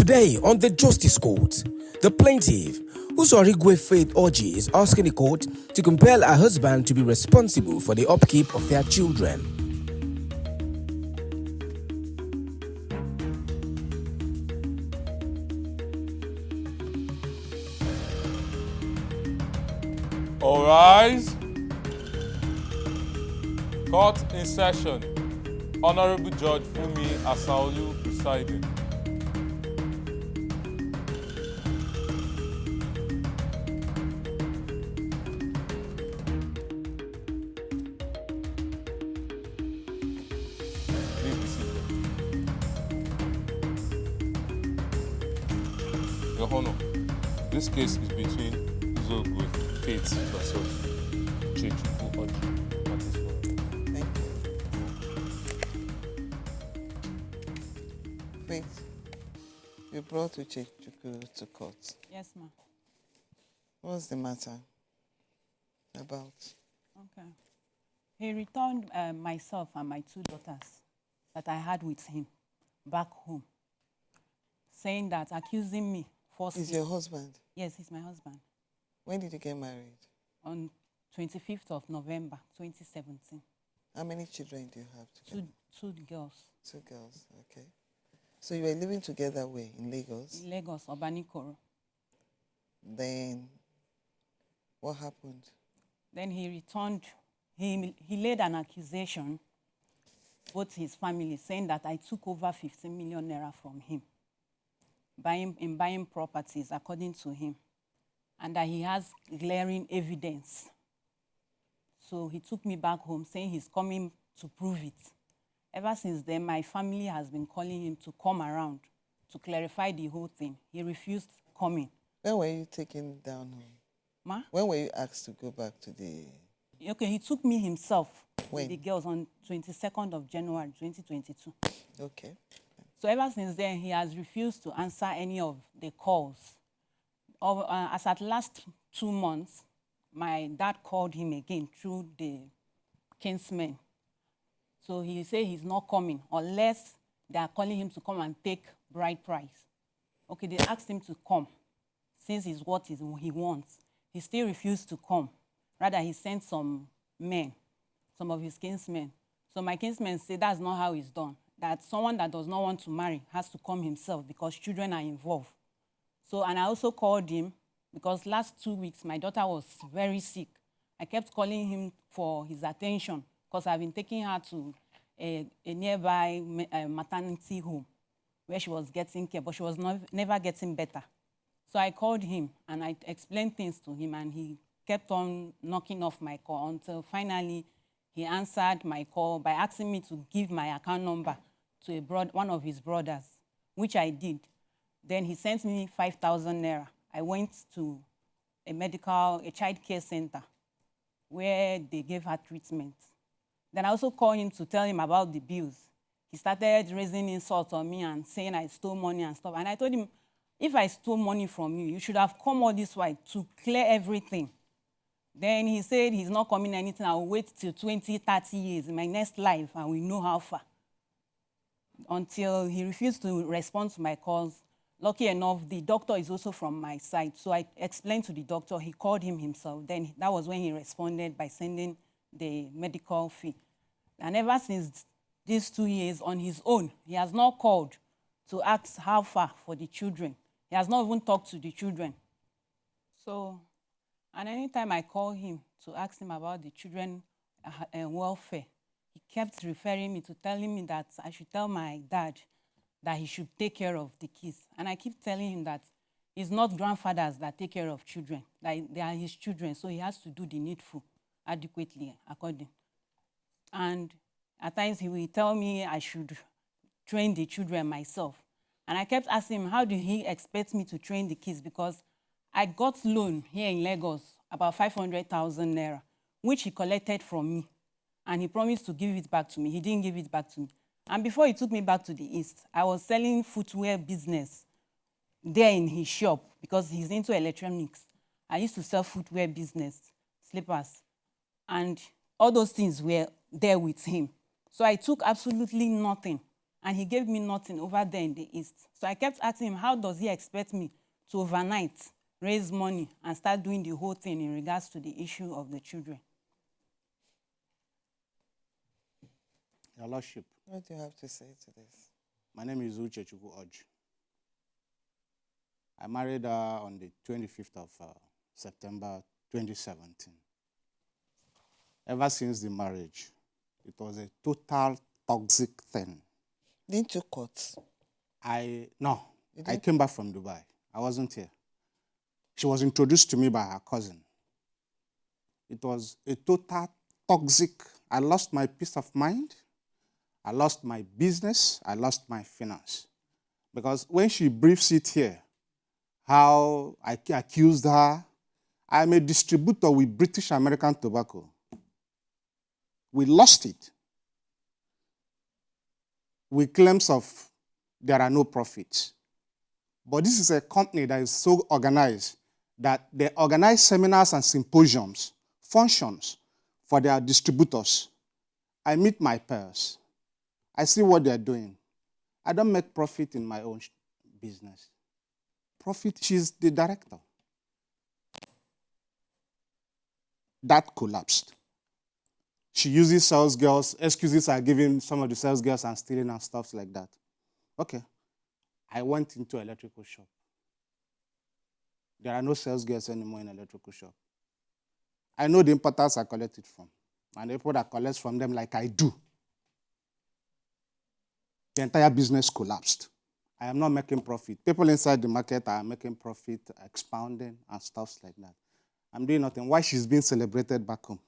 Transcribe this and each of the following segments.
Today on the Justice Court, the plaintiff, Usorigwe Faith Orji, is asking the court to compel her husband to be responsible for the upkeep of their children. All rise. Court in session. Honorable Judge Fumi Asaolu presiding. Please be seated. Your Honor, this case is between Usorigwe Faith versus Chechukwu Orji. Thank you. Faith, you brought Chechukwu to court. Yes, ma'am. What's the matter about? Okay. He returned myself and my two daughters that I had with him back home, saying that, accusing me falsely. Is your husband? Yes, he's my husband. When did you get married? On 25th of November, 2017. How many children do you have together? Two girls. Two girls, okay. So you were living together where? In Lagos? In Lagos, Obanikoro. Then, what happened? Then he returned. He laid an accusation, both his family, saying that I took over 15 million naira from him, buying properties, according to him, and that he has glaring evidence. So he took me back home, saying he's coming to prove it. Ever since then, my family has been calling him to come around to clarify the whole thing. He refused coming. When were you taken down home? Ma? When were you asked to go back to the... Okay, he took me himself When? with the girls on 22nd of January, 2022. Okay. So ever since then, he has refused to answer any of the calls. As at last 2 months, my dad called him again through the kinsmen. So he said he's not coming unless they are calling him to come and take bride price. Okay, they asked him to come since it's what he wants. He still refused to come. Rather, he sent some men, some of his kinsmen. So my kinsmen say that's not how it's done, that someone that does not want to marry has to come himself because children are involved. So, and I also called him because last 2 weeks, my daughter was very sick. I kept calling him for his attention because I've been taking her to a nearby maternity home where she was getting care, but she was never getting better. So I called him and I explained things to him, and he kept on knocking off my call until finally he answered my call by asking me to give my account number to one of his brothers, which I did. Then he sent me 5,000 naira. I went to a child care center where they gave her treatment. Then I also called him to tell him about the bills. He started raising insults on me and saying I stole money and stuff. And I told him, if I stole money from you, you should have come all this way to clear everything. Then he said he's not coming anything. I'll wait till 20, 30 years in my next life and we know how far. Until he refused to respond to my calls. Lucky enough, the doctor is also from my side. So I explained to the doctor, he called him himself. Then that was when he responded by sending the medical fee. And ever since these 2 years on his own, he has not called to ask how far for the children. He has not even talked to the children. So, and anytime I call him to ask him about the children welfare, he kept referring me to telling me that I should tell my dad that he should take care of the kids. And I keep telling him that it's not grandfathers that take care of children, that they are his children, so he has to do the needful adequately, according. And at times he will tell me I should train the children myself. And I kept asking him, how do he expect me to train the kids? Because I got loan here in Lagos, about 500,000 naira, which he collected from me. And he promised to give it back to me. He didn't give it back to me. And before he took me back to the East, I was selling footwear business there in his shop because he's into electronics. I used to sell footwear business, slippers. And all those things were there with him. So I took absolutely nothing. and he gave me nothing over there in the East. So I kept asking him, how does he expect me to overnight raise money and start doing the whole thing in regards to the issue of the children? Your Lordship, What do you have to say to this? my name is Uche Chukwu Oj. I married her on the 25th of September 2017. Ever since the marriage, it was a total toxic thing. Didn't you court? I didn't? came back from Dubai. I wasn't here. She was introduced to me by her cousin. It was a total toxic. I lost my peace of mind. I lost my business. I lost my finance. Because when she briefs it here, how I accused her, I'm a distributor with British American Tobacco. We lost it with claims of there are no profits. But this is a company that is so organized that they organize seminars and symposiums, functions for their distributors. I meet my peers. I see what they're doing. I don't make profit in my own business. Profit, she's the director. That collapsed. She uses sales girls, excuses are given some of the sales girls and stealing and stuff like that. Okay. I went into electrical shop. There are no sales girls anymore in electrical shop. I know the importers I collected from, and the people that collect from them like I do. The entire business collapsed. I am not making profit. People inside the market are making profit, expounding and stuff like that. I'm doing nothing. Why she's being celebrated back home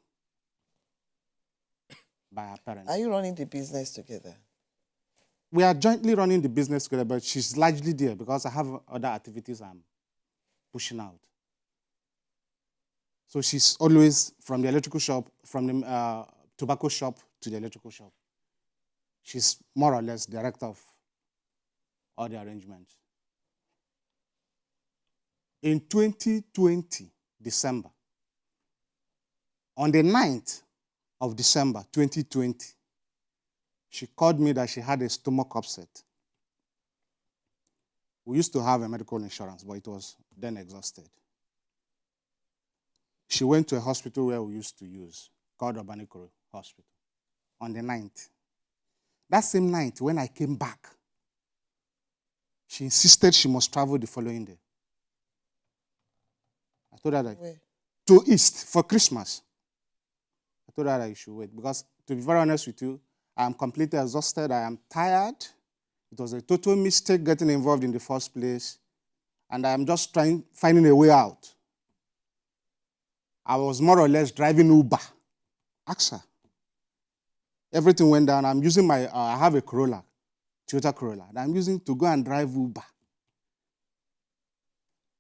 by her parents? Are you running the business together? We are jointly running the business together, but she's largely there because I have other activities I'm pushing out. So she's always from the electrical shop, from the tobacco shop to the electrical shop. She's more or less director of all the arrangements. In 2020, December, on the 9th of December 2020, she called me that she had a stomach upset. We used to have a medical insurance, but it was then exhausted. She went to a hospital where we used to use, called Urbanicoro Hospital, on the 9th. That same night, when I came back, she insisted she must travel the following day. I told her that to East for Christmas. I told her that you should wait because, to be very honest with you, I am completely exhausted. I am tired. It was a total mistake getting involved in the first place, and I am just finding a way out. I was more or less driving Uber. Ask her. Everything went down. I'm using I have a Corolla, Toyota Corolla, that I'm using to go and drive Uber.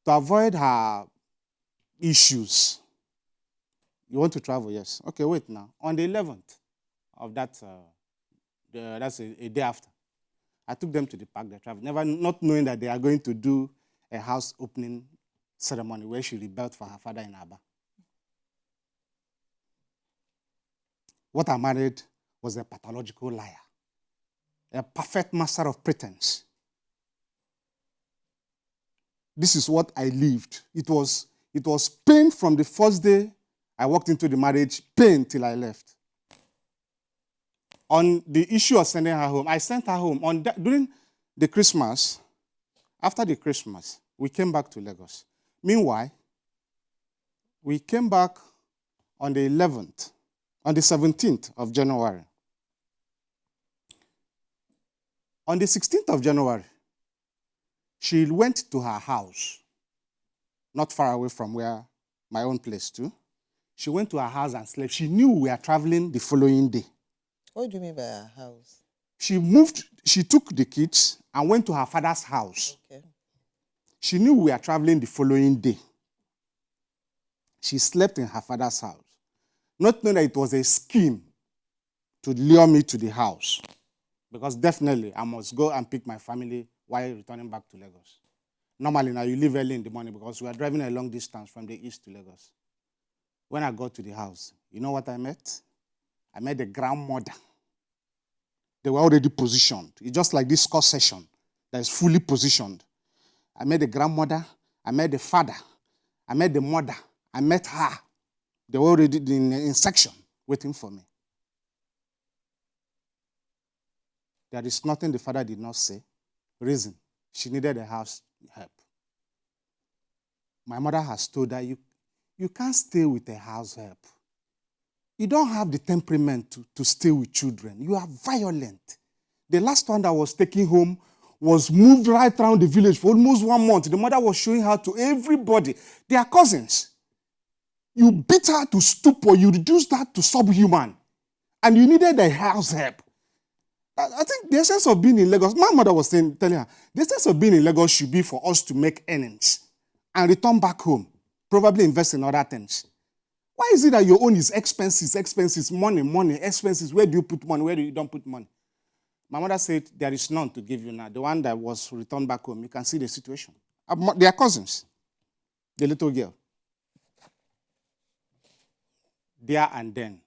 To avoid her issues. You want to travel? Yes. Okay, wait now. On the 11th of that, that's a day after, I took them to the park. They traveled, not knowing that they are going to do a house opening ceremony where she rebelled for her father in Aba. What I married was a pathological liar, a perfect master of pretense. This is what I lived. It was pain from the first day I walked into the marriage, pain till I left. On the issue of sending her home, I sent her home. During the Christmas, after the Christmas, we came back to Lagos. Meanwhile, we came back on the 11th, on the 17th of January. On the 16th of January, she went to her house, not far away from where my own place too. She went to her house and slept. She knew we were traveling the following day. What do you mean by her house? She took the kids and went to her father's house. Okay. She knew we were traveling the following day. She slept in her father's house, not knowing that it was a scheme to lure me to the house. Because definitely I must go and pick my family while returning back to Lagos. Normally now you leave early in the morning because we are driving a long distance from the east to Lagos. When I got to the house, you know what I met? I met the grandmother. They were already positioned. It's just like this court session that is fully positioned. I met the grandmother. I met the father. I met the mother. I met her. They were already in section waiting for me. There is nothing the father did not say. Reason, she needed a house help. My mother has told her, you can't stay with a house help. You don't have the temperament to stay with children. You are violent. The last one that was taken home was moved right around the village for almost 1 month. The mother was showing her to everybody. They are cousins. You beat her to stupor. You reduced her to subhuman. And you needed a house help. I think the essence of being in Lagos, my mother was telling her, the essence of being in Lagos should be for us to make earnings and return back home, probably invest in other things. Why is it that your own is expenses, money, expenses? Where do you put money? Where do you don't put money? My mother said, there is none to give you now. The one that was returned back home, you can see the situation. They are cousins, the little girl. There and then,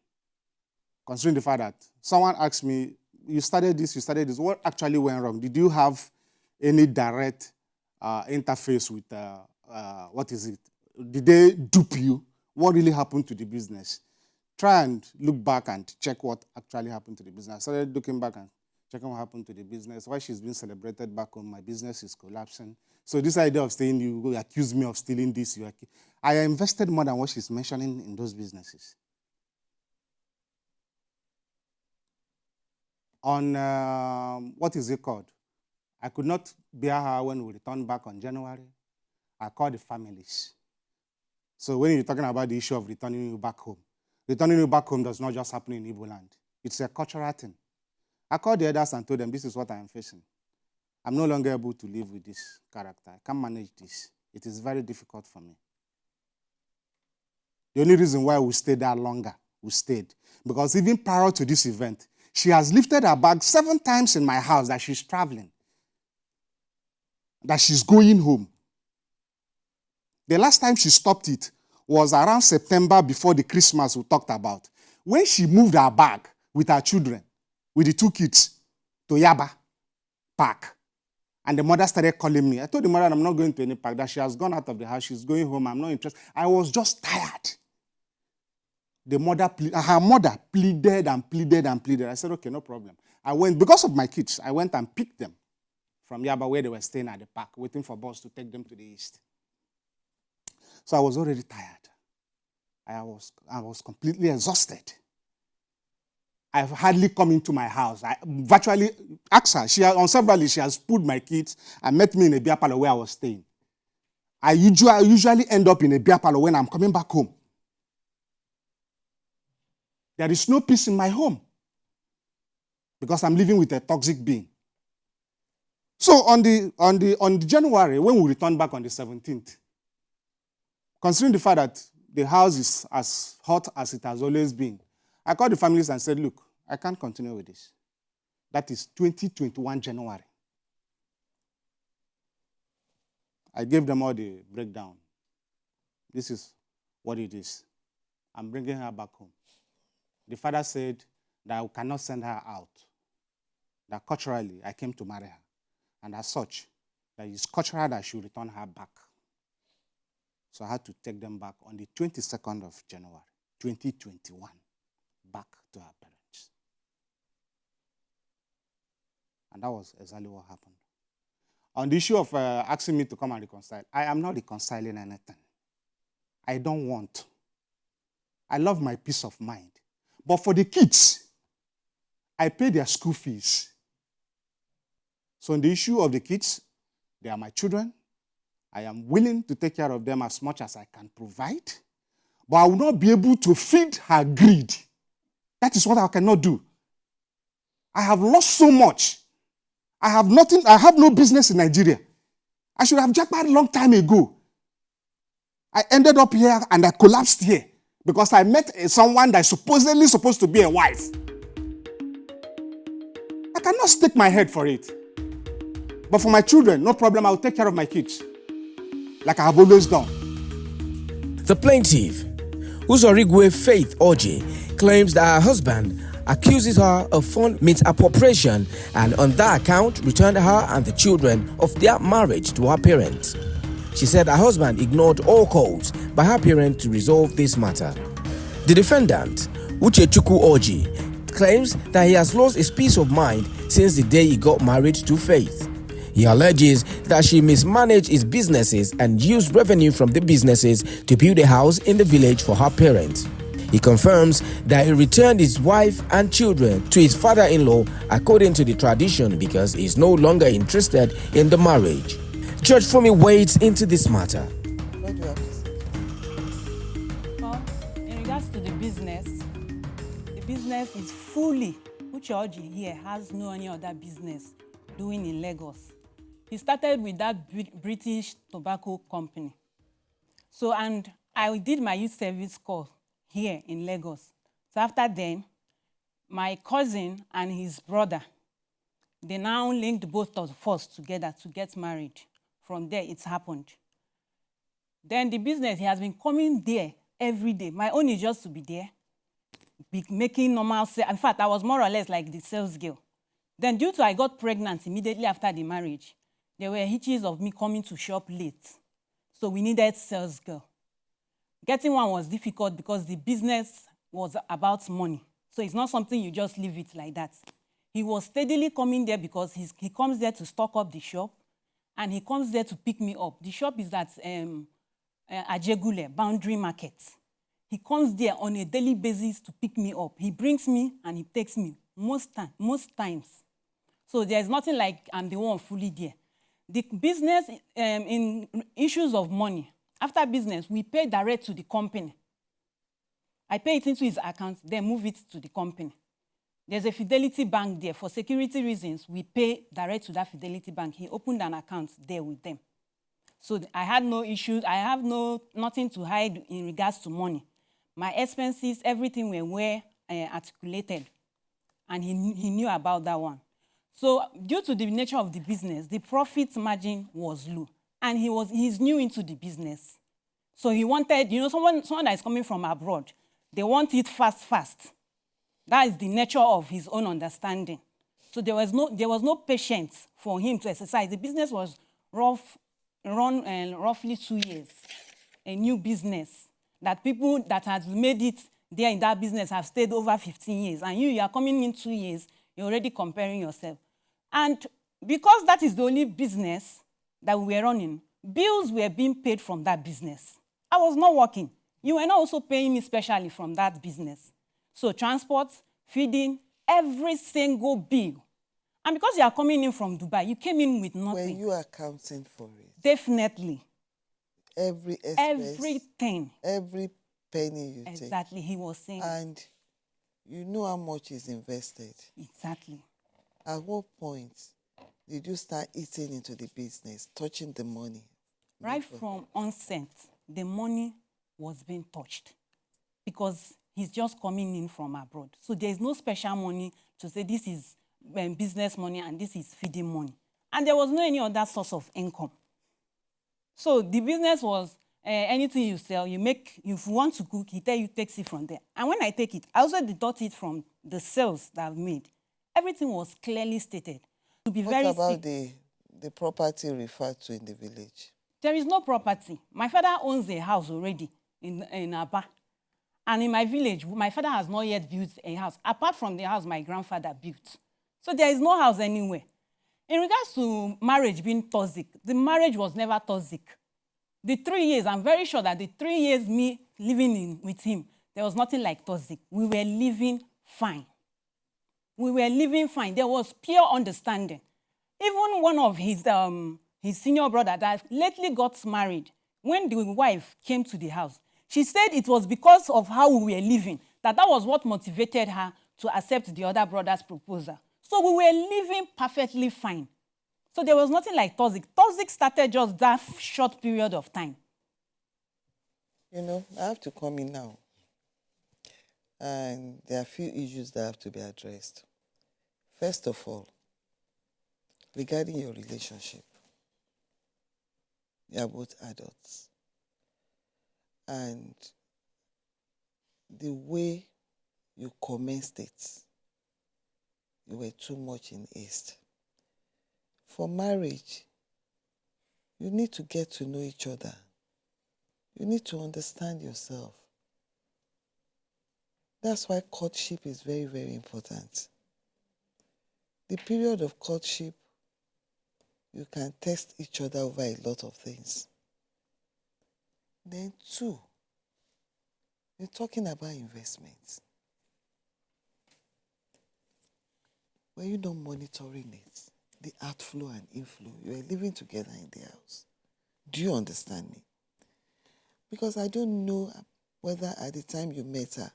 considering the fact that someone asked me, you studied this, what actually went wrong? Did you have any direct interface with, what is it? Did they dupe you? What really happened to the business? Try and look back and check what actually happened to the business. I started looking back and checking what happened to the business. Why she's being celebrated back home, my business is collapsing. So this idea of saying you accuse me of stealing this, I invested more than what she's mentioning in those businesses. On, what is it called? I could not bear her when we returned back on January. I called the families. So when you're talking about the issue of returning you back home does not just happen in Igbo land. It's a cultural thing. I called the elders and told them, this is what I am facing. I'm no longer able to live with this character. I can't manage this. It is very difficult for me. The only reason why we stayed there longer, because even prior to this event, she has lifted her bag 7 times in my house that she's traveling, that she's going home. The last time she stopped it was around September before the Christmas we talked about, when she moved her bag with her children, with the 2 kids, to Yaba Park. And the mother started calling me. I told the mother I'm not going to any park, that she has gone out of the house, she's going home, I'm not interested. I was just tired. Her mother pleaded and pleaded and pleaded. I said, okay, no problem. I went, because of my kids, I went and picked them from Yaba where they were staying at the park, waiting for bus to take them to the east. So I was already tired. I was completely exhausted. I've hardly come into my house. I virtually asked her. On several days, she has pulled my kids and met me in a beer parlor where I was staying. I usually end up in a beer parlor when I'm coming back home. There is no peace in my home because I'm living with a toxic being. So on the January, when we returned back on the 17th, considering the fact that the house is as hot as it has always been, I called the families and said, look, I can't continue with this. That is 2021 January. I gave them all the breakdown. This is what it is. I'm bringing her back home. The father said that I cannot send her out, that culturally I came to marry her, and as such, that it's cultural that I should return her back. So I had to take them back on the 22nd of January, 2021, back to her parents. And that was exactly what happened. On the issue of asking me to come and reconcile, I am not reconciling anything. I don't want. I love my peace of mind. But for the kids, I pay their school fees. So on the issue of the kids, they are my children. I am willing to take care of them as much as I can provide. But I will not be able to feed her greed. That is what I cannot do. I have lost so much. I have nothing. I have no business in Nigeria. I should have jackpot a long time ago. I ended up here and I collapsed here because I met someone that's supposedly supposed to be a wife. I cannot stick my head for it. But for my children, no problem. I will take care of my kids, like I have always done. The plaintiff, Uzorigwe Faith Oji, claims that her husband accuses her of fund misappropriation and on that account returned her and the children of their marriage to her parents. She said her husband ignored all calls by her parents to resolve this matter. The defendant, Uchechukwu Orji, claims that he has lost his peace of mind since the day he got married to Faith. He alleges that she mismanaged his businesses and used revenue from the businesses to build a house in the village for her parents. He confirms that he returned his wife and children to his father-in-law according to the tradition because he is no longer interested in the marriage. Judge Fumi wades into this matter. What do you have to say? Well, in regards to the business is fully, Ucheoji here has no any other business doing in Lagos. He started with that British tobacco company. So, and I did my youth service course here in Lagos. So after then, my cousin and his brother, they now linked both of us together to get married. From there, it's happened. Then the business, he has been coming there every day. My own is just to be there, making normal sales. In fact, I was more or less like the sales girl. Then due to I got pregnant immediately after the marriage, there were hitches of me coming to shop late. So we needed sales girl. Getting one was difficult because the business was about money. So it's not something you just leave it like that. He was steadily coming there because he comes there to stock up the shop and he comes there to pick me up. The shop is at Ajegule, Boundary Market. He comes there on a daily basis to pick me up. He brings me and he takes me most times. So there's nothing like I'm the one fully there. The business, in issues of money, after business, we pay direct to the company. I pay it into his account, then move it to the company. There's a Fidelity Bank there. For security reasons, we pay direct to that Fidelity Bank. He opened an account there with them. So I had no issues. I have nothing to hide in regards to money. My expenses, everything were well articulated. And he knew about that one. So due to the nature of the business, the profit margin was low. And he's new into the business. So he wanted, someone that is coming from abroad, they want it fast. That is the nature of his own understanding. So there was no patience for him to exercise. The business was run roughly 2 years, a new business that people that had made it there in that business have stayed over 15 years. And you are coming in 2 years, you're already comparing yourself. And because that is the only business that we were running, bills were being paid from that business. I was not working. You were not also paying me specially from that business. So transport, feeding, every single bill. And because you are coming in from Dubai, you came in with nothing. Were you accounting for it? Definitely. Every expense, everything. every penny you take. Exactly, he was saying. And you know how much is invested. Exactly. At what point did you start eating into the business, touching the money? Right from onset, the money was being touched because he's just coming in from abroad. So there's no special money to say this is business money and this is feeding money. And there was no any other source of income. So the business was anything you sell, you make, if you want to cook, he tell you takes it from there. And when I take it, I also deduct it from the sales that I've made. Everything was clearly stated. To be What about the property referred to in the village? There is no property. My father owns a house already in Aba. And in my village, my father has not yet built a house, apart from the house my grandfather built. So there is no house anywhere. In regards to marriage being toxic, the marriage was never toxic. The 3 years, I'm very sure that the 3 years me living with him, there was nothing like toxic. We were living fine. We were living fine. There was pure understanding. Even one of his senior brother that lately got married, when the wife came to the house, she said it was because of how we were living, that was what motivated her to accept the other brother's proposal. So we were living perfectly fine. So there was nothing like toxic. Toxic started just that short period of time. I have to come in now. And there are a few issues that have to be addressed. First of all, regarding your relationship, you are both adults. And the way you commenced it you were too much in haste. For marriage, you need to get to know each other. You need to understand yourself. That's why courtship is very, very important. The period of courtship, you can test each other over a lot of things. Then two, you're talking about investments. Were you not monitoring it? The outflow and inflow. You are living together in the house. Do you understand me? Because I don't know whether at the time you met her,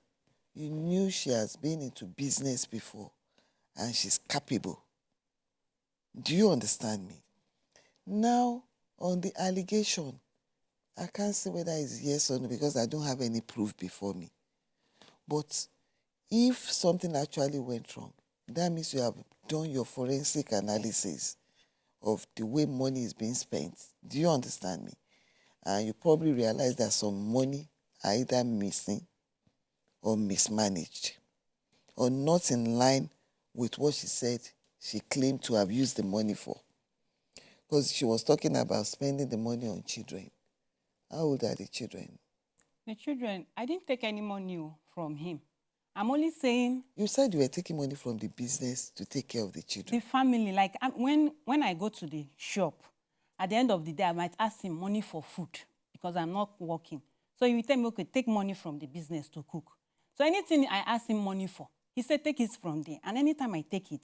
you knew she has been into business before and she's capable. Do you understand me? Now, on the allegation, I can't say whether it's yes or no because I don't have any proof before me. But if something actually went wrong, that means you have done your forensic analysis of the way money is being spent. Do you understand me? And you probably realize that some money are either missing or mismanaged or not in line with what she said she claimed to have used the money for. Because she was talking about spending the money on children. How old are the children? The children, I didn't take any money from him. I'm only saying... You said you were taking money from the business to take care of the children. The family, like when I go to the shop, at the end of the day, I might ask him money for food because I'm not working. So he will tell me, okay, take money from the business to cook. So anything I ask him money for, he said, take it from there. And anytime I take it,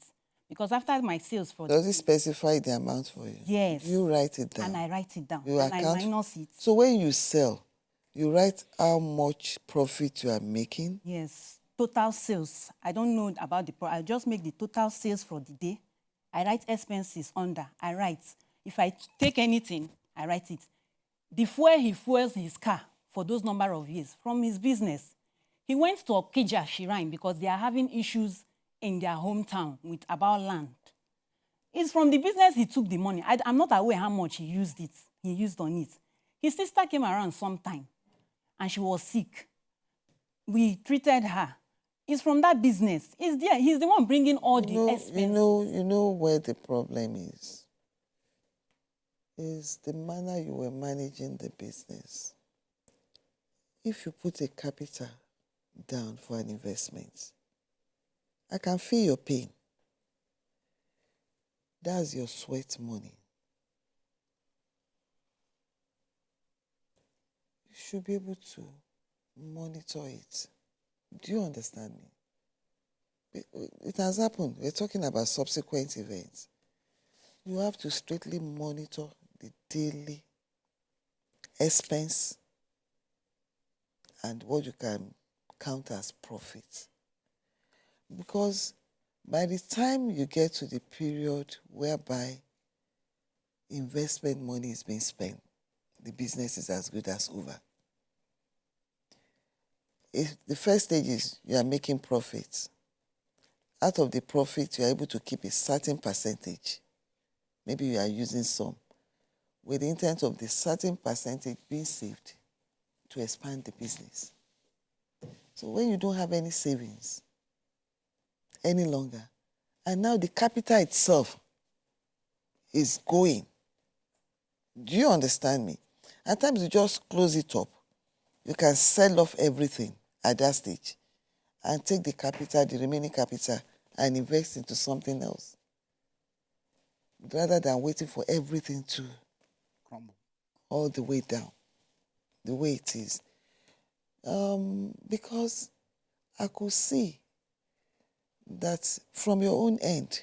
because after my sales for... Does he specify the amount for you? Yes. You write it down. And I write it down. You and account... I minus it. So when you sell, you write how much profit you are making? Yes. Total sales. I don't know about the... I just make the total sales for the day. I write expenses under. I write. If I take anything, I write it. The fuel he fuels his car for those number of years from his business. He went to Okija, Shrine, because they are having issues in their hometown with about land. It's from the business he took the money. I'm not aware how much he used on it. His sister came around sometime, and she was sick. We treated her. It's from that business. It's there. He's the one bringing all the expenses. You know where the problem is? Is the manner you were managing the business. If you put a capital down for an investment, I can feel your pain. That's your sweat money. You should be able to monitor it. Do you understand me? It has happened. We're talking about subsequent events. You have to strictly monitor the daily expense and what you can count as profit. Because by the time you get to the period whereby investment money is being spent, the business is as good as over. If the first stage is you are making profits. Out of the profit, you are able to keep a certain percentage. Maybe you are using some, with the intent of the certain percentage being saved to expand the business. So when you don't have any savings any longer, and now the capital itself is going, do you understand me? At times you just close it up. You can sell off everything at that stage and take the capital, the remaining capital, and invest into something else, rather than waiting for everything to Crumble. All the way down, the way it is. Because I could see that from your own end,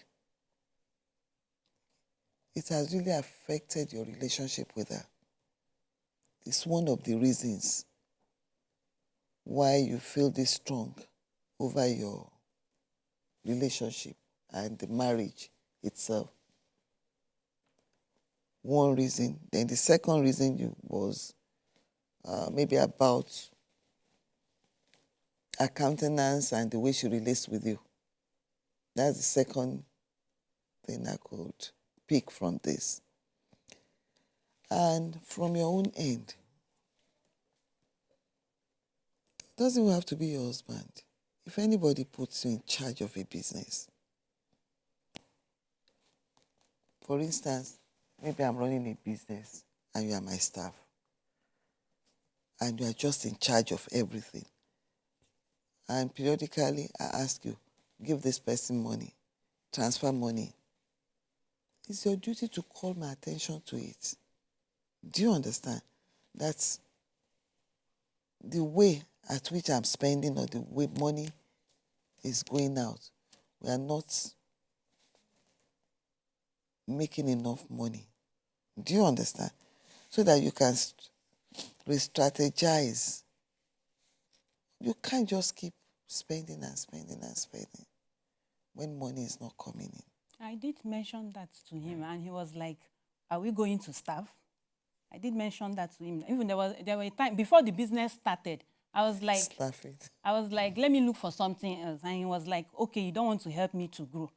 it has really affected your relationship with her. It's one of the reasons why you feel this strong over your relationship and the marriage itself. One reason. Then the second reason was maybe about her countenance and the way she relates with you. That's the second thing I could pick from this. And from your own end, it doesn't have to be your husband. If anybody puts you in charge of a business, For instance, maybe I'm running a business and you are my staff and you are just in charge of everything. And periodically I ask you, give this person money, transfer money. It's your duty to call my attention to it. Do you understand? That's the way at which I'm spending or the way money is going out. We are not making enough money. Do you understand? So that you can re-strategize. You can't just keep spending and spending and spending when money is not coming in. I did mention that to him, and he was like, are we going to staff? I did mention that to him. Even there were a time before the business started, I was like, Staff it. I was like, let me look for something else. And he was like, okay, you don't want to help me to grow.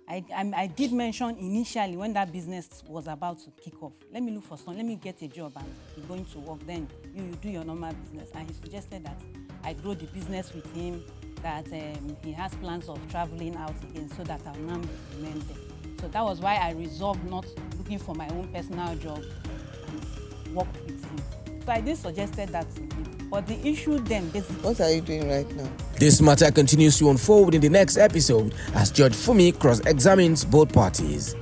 I did mention initially when that business was about to kick off, let me look for some, let me get a job and be going to work. Then you do your normal business. And he suggested that I grow the business with him, that he has plans of traveling out again so that I'll now remain there. So that was why I resolved not looking for my own personal job and work with him. So I did suggested that to him. But the issue then basically... What are you doing right now? This matter continues to unfold in the next episode as Judge Fumi cross-examines both parties.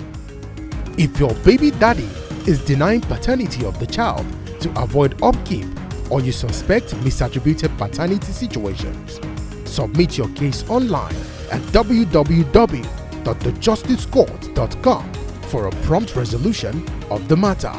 If your baby daddy is denying paternity of the child to avoid upkeep, or you suspect misattributed paternity situations, submit your case online at www.thejusticecourt.com for a prompt resolution of the matter.